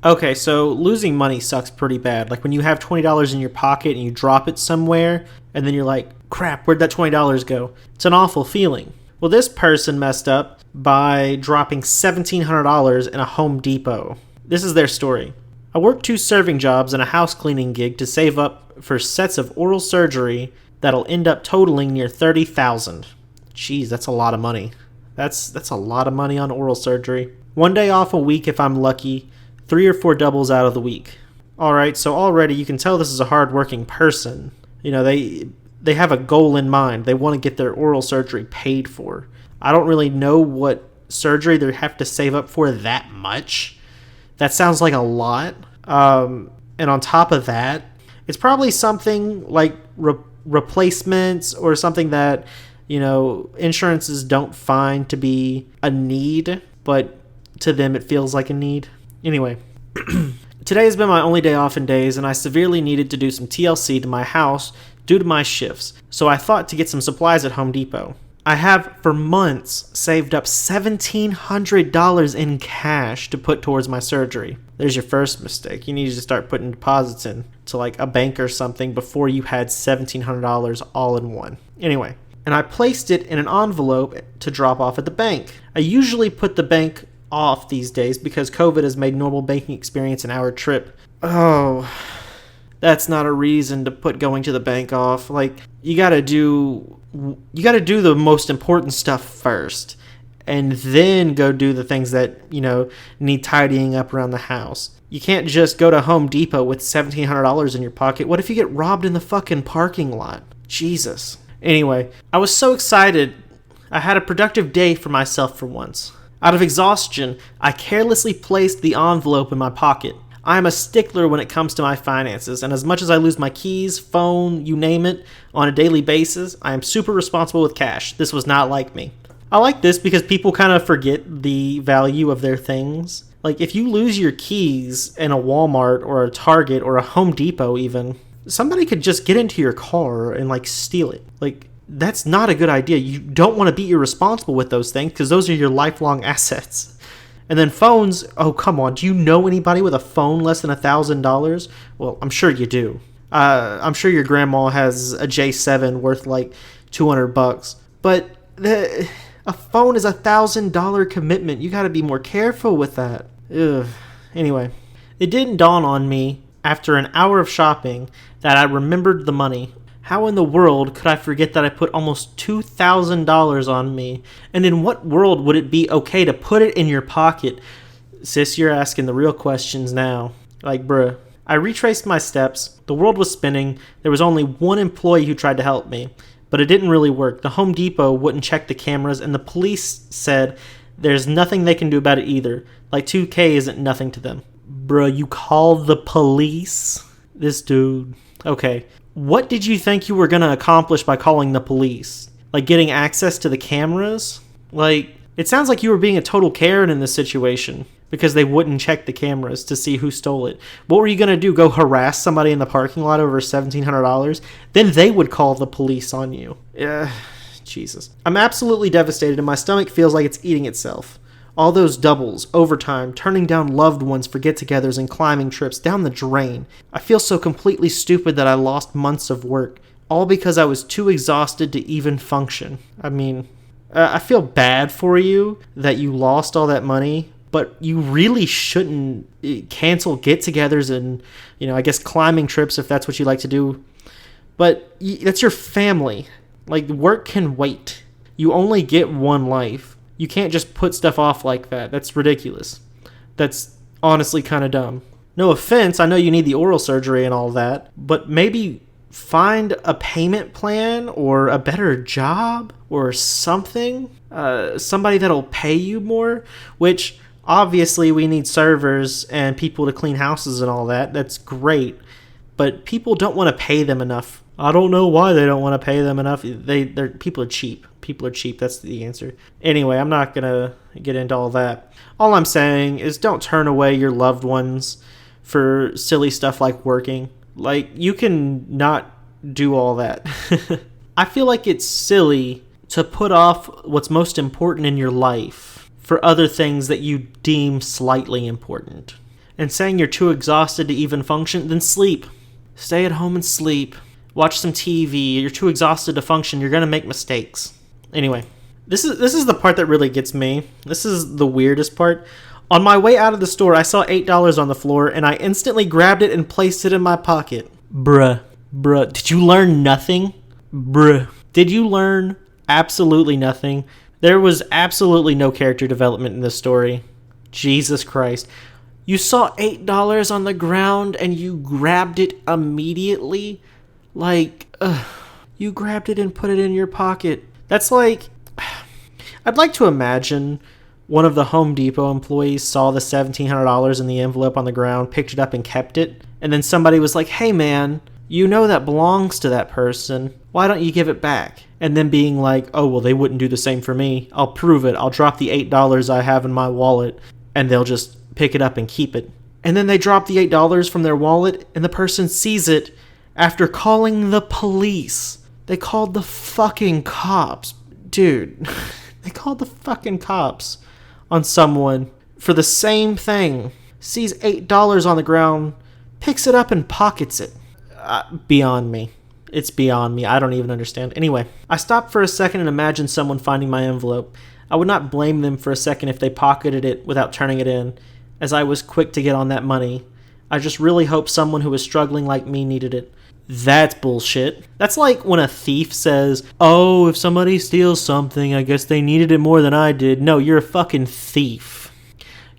Okay, so losing money sucks pretty bad. Like when you have $20 in your pocket and you drop it somewhere, and then you're like, crap, where'd that $20 go? It's an awful feeling. Well, this person messed up by dropping $1,700 in a Home Depot. This is their story. I worked 2 serving jobs and a house cleaning gig to save up for sets of oral surgery that'll end up totaling near $30,000. Jeez, that's a lot of money. That's a lot of money on oral surgery. 1 day off a week if I'm lucky, 3 or 4 doubles out of the week. Alright, so already you can tell this is a hardworking person. You know, they have a goal in mind. They want to get their oral surgery paid for. I don't really know what surgery they have to save up for that much. That sounds like a lot. And on top of that, it's probably something like replacements or something that, you know, insurances don't find to be a need, but to them it feels like a need. Anyway, today has been my only day off in days, and I severely needed to do some TLC to my house due to my shifts, so I thought to get some supplies at Home Depot. I have for months saved up $1,700 in cash to put towards my surgery. There's your first mistake. You need to start putting deposits in to like a bank or something before you had $1,700 all in one. Anyway, and I placed it in an envelope to drop off at the bank. I usually put the bank off these days because COVID has made normal banking experience an hour trip. Oh, that's not a reason to put going to the bank off. Like, you gotta do the most important stuff first, and then go do the things that, you know, need tidying up around the house. You can't just go to Home Depot with $1,700 in your pocket. What if you get robbed in the fucking parking lot? Jesus. Anyway, I was so excited. I had a productive day for myself for once. Out of exhaustion, I carelessly placed the envelope in my pocket. I am a stickler when it comes to my finances, and as much as I lose my keys, phone, you name it, on a daily basis, I am super responsible with cash. This was not like me. I like this because people kind of forget the value of their things. Like, if you lose your keys in a Walmart or a Target or a Home Depot even, somebody could just get into your car and, like, steal it. Like, that's not a good idea. You don't want to be irresponsible with those things because those are your lifelong assets. And then phones, oh, come on. Do you know anybody with a phone less than $1,000? Well, I'm sure you do. I'm sure your grandma has a J7 worth like $200. But a phone is $1,000 commitment. You got to be more careful with that. Ugh. Anyway, it didn't dawn on me after an hour of shopping that I remembered the money. How in the world could I forget that I put almost $2,000 on me? And in what world would it be okay to put it in your pocket? Sis, you're asking the real questions now. Like, bruh. I retraced my steps. The world was spinning. There was only one employee who tried to help me, but it didn't really work. The Home Depot wouldn't check the cameras, and the police said there's nothing they can do about it either. Like, 2K isn't nothing to them. Bruh, you called the police? This dude. Okay. What did you think you were going to accomplish by calling the police? Like getting access to the cameras? Like, it sounds like you were being a total Karen in this situation because they wouldn't check the cameras to see who stole it. What were you going to do? Go harass somebody in the parking lot over $1,700? Then they would call the police on you. Yeah, Jesus. I'm absolutely devastated and my stomach feels like it's eating itself. All those doubles, overtime, turning down loved ones for get-togethers and climbing trips down the drain. I feel so completely stupid that I lost months of work, all because I was too exhausted to even function. I mean, I feel bad for you that you lost all that money, but you really shouldn't cancel get-togethers and, you know, I guess climbing trips if that's what you like to do. But that's your family. Like, work can wait. You only get one life. You can't just put stuff off like that. That's ridiculous. That's honestly kind of dumb. No offense, I know you need the oral surgery and all that, but maybe find a payment plan or a better job or something. Somebody that'll pay you more, which obviously we need servers and people to clean houses and all that. That's great, but people don't want to pay them enough. I don't know why they don't want to pay them enough. People are cheap. People are cheap. That's the answer. Anyway, I'm not going to get into all that. All I'm saying is don't turn away your loved ones for silly stuff like working. Like, you can not do all that. I feel like it's silly to put off what's most important in your life for other things that you deem slightly important. and saying you're too exhausted to even function, then sleep. Stay at home and sleep. Watch some TV. You're too exhausted to function. You're going to make mistakes. Anyway, this is the part that really gets me. This is the weirdest part. On my way out of the store, I saw $8 on the floor, and I instantly grabbed it and placed it in my pocket. Bruh. Did you learn nothing? Bruh. Did you learn absolutely nothing? There was absolutely no character development in this story. Jesus Christ. You saw $8 on the ground and you grabbed it immediately? Like, you grabbed it and put it in your pocket. That's like... I'd like to imagine one of the Home Depot employees saw the $1,700 in the envelope on the ground, picked it up and kept it, and then somebody was like, hey man, you know that belongs to that person. Why don't you give it back? And then being like, oh, well, they wouldn't do the same for me. I'll prove it. I'll drop the $8 I have in my wallet, and they'll just pick it up and keep it. And then they drop the $8 from their wallet, and the person sees it after calling the police. They called the fucking cops. Dude, they called the fucking cops on someone for the same thing. Sees $8 on the ground, picks it up and pockets it. Beyond me. It's beyond me. I don't even understand. Anyway, I stopped for a second and imagined someone finding my envelope. I would not blame them for a second if they pocketed it without turning it in, as I was quick to get on that money. I just really hope someone who was struggling like me needed it. That's bullshit. That's like when a thief says, oh, if somebody steals something, I guess they needed it more than I did. No, you're a fucking thief.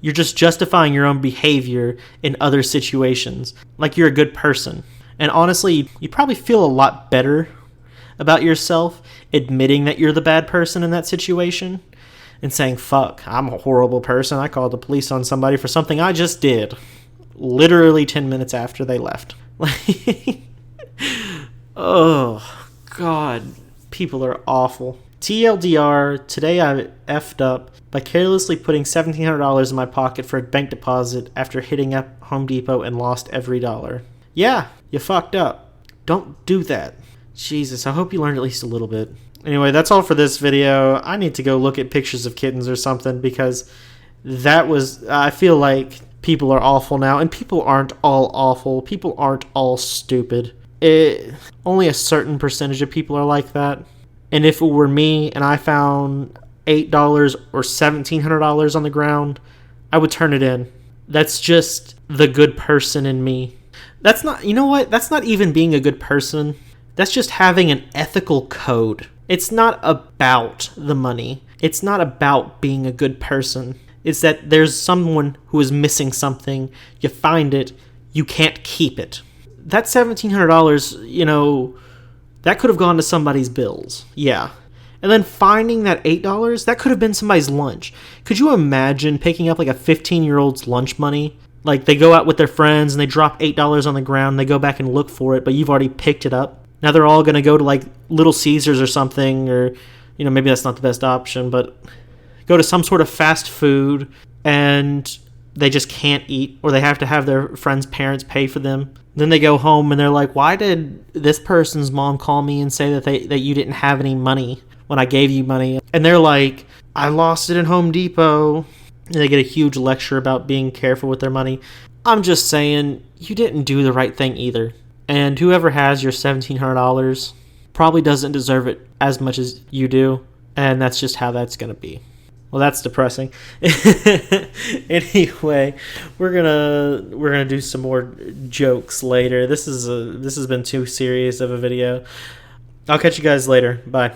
You're just justifying your own behavior in other situations, like you're a good person. And honestly, you probably feel a lot better about yourself admitting that you're the bad person in that situation and saying, fuck, I'm a horrible person. I called the police on somebody for something I just did. Literally 10 minutes after they left. Oh, God. People are awful. TLDR, today I effed up by carelessly putting $1,700 in my pocket for a bank deposit after hitting up Home Depot and lost every dollar. Yeah, you fucked up. Don't do that. Jesus, I hope you learned at least a little bit. Anyway, that's all for this video. I need to go look at pictures of kittens or something because that was... I feel like people are awful now, and people aren't all awful. People aren't all stupid. Only a certain percentage of people are like that. And if it were me and I found $8 or $1,700 on the ground, I would turn it in. That's just the good person in me. That's not, you know what? That's not even being a good person. That's just having an ethical code. It's not about the money. It's not about being a good person. It's that there's someone who is missing something. You find it. You can't keep it. That $1,700, you know, that could have gone to somebody's bills. Yeah. And then finding that $8, that could have been somebody's lunch. Could you imagine picking up like a 15-year-old's lunch money? Like they go out with their friends and they drop $8 on the ground and they go back and look for it, but you've already picked it up. Now they're all going to go to like Little Caesars or something, or, you know, maybe that's not the best option, but go to some sort of fast food and they just can't eat, or they have to have their friends' parents pay for them. Then they go home and they're like, why did this person's mom call me and say that you didn't have any money when I gave you money? And they're like, I lost it in Home Depot. And they get a huge lecture about being careful with their money. I'm just saying, you didn't do the right thing either. And whoever has your $1,700 probably doesn't deserve it as much as you do. And that's just how that's going to be. Well, that's depressing. Anyway, we're gonna do some more jokes later. This has been too serious of a video. I'll catch you guys later. Bye.